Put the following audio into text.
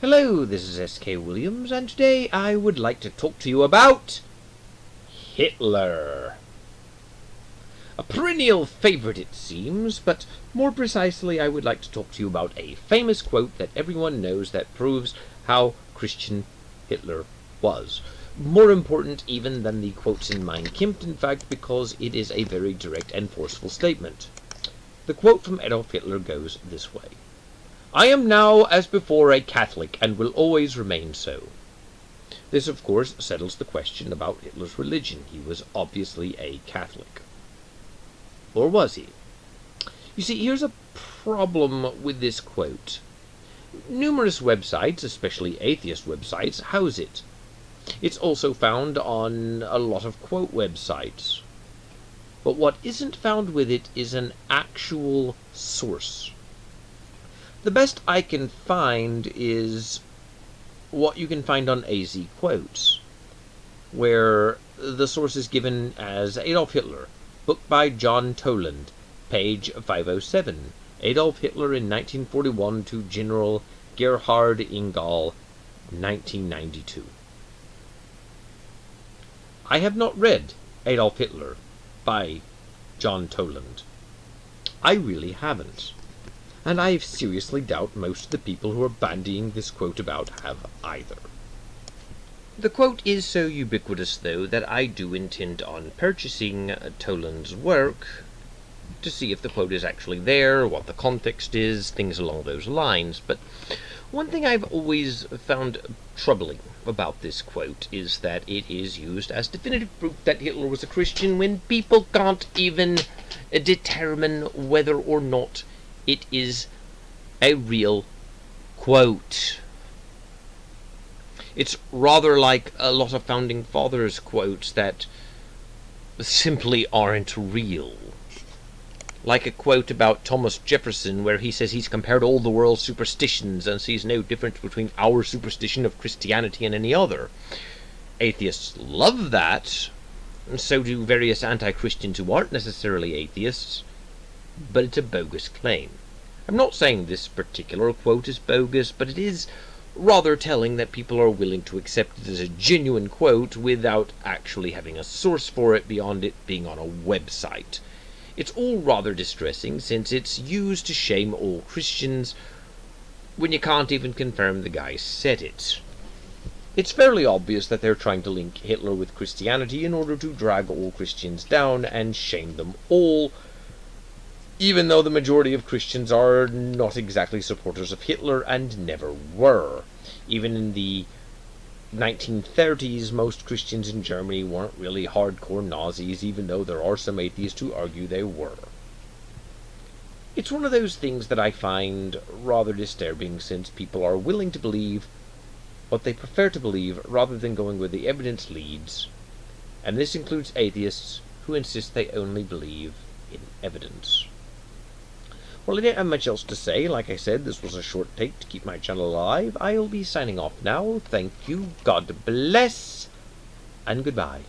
Hello, this is S.K. Williams, and today I would like to talk to you about Hitler. A perennial favorite, it seems, but more precisely I would like to talk to you about a famous quote that everyone knows that proves how Christian Hitler was. More important even than the quotes in Mein Kampf, in fact, because it is a very direct and forceful statement. The quote from Adolf Hitler goes this way: "I am now, as before, a Catholic, and will always remain so." This, of course, settles the question about Hitler's religion. He was obviously a Catholic. Or was he? You see, here's a problem with this quote. Numerous websites, especially atheist websites, house it. It's also found on a lot of quote websites. But what isn't found with it is an actual source. The best I can find is what you can find on AZ Quotes, where the source is given as Adolf Hitler, book by John Toland, page 507, Adolf Hitler in 1941 to General Gerhard Engel, 1992. I have not read Adolf Hitler by John Toland. I really haven't. And I seriously doubt most of the people who are bandying this quote about have either. The quote is so ubiquitous, though, that I do intend on purchasing Toland's work to see if the quote is actually there, what the context is, things along those lines. But one thing I've always found troubling about this quote is that it is used as definitive proof that Hitler was a Christian when people can't even determine whether or not it is a real quote. It's rather like a lot of Founding Fathers quotes that simply aren't real. Like a quote about Thomas Jefferson where he says he's compared all the world's superstitions and sees no difference between our superstition of Christianity and any other. Atheists love that, and so do various anti-Christians who aren't necessarily atheists, but it's a bogus claim. I'm not saying this particular quote is bogus, but it is rather telling that people are willing to accept it as a genuine quote without actually having a source for it beyond it being on a website. It's all rather distressing, since it's used to shame all Christians when you can't even confirm the guy said it. It's fairly obvious that they're trying to link Hitler with Christianity in order to drag all Christians down and shame them all, even though the majority of Christians are not exactly supporters of Hitler and never were. Even in the 1930s, most Christians in Germany weren't really hardcore Nazis, even though there are some atheists who argue they were. It's one of those things that I find rather disturbing, since people are willing to believe what they prefer to believe rather than going where the evidence leads, and this includes atheists who insist they only believe in evidence. Well, I don't have much else to say. Like I said, this was a short take to keep my channel alive. I'll be signing off now. Thank you, God bless, and goodbye.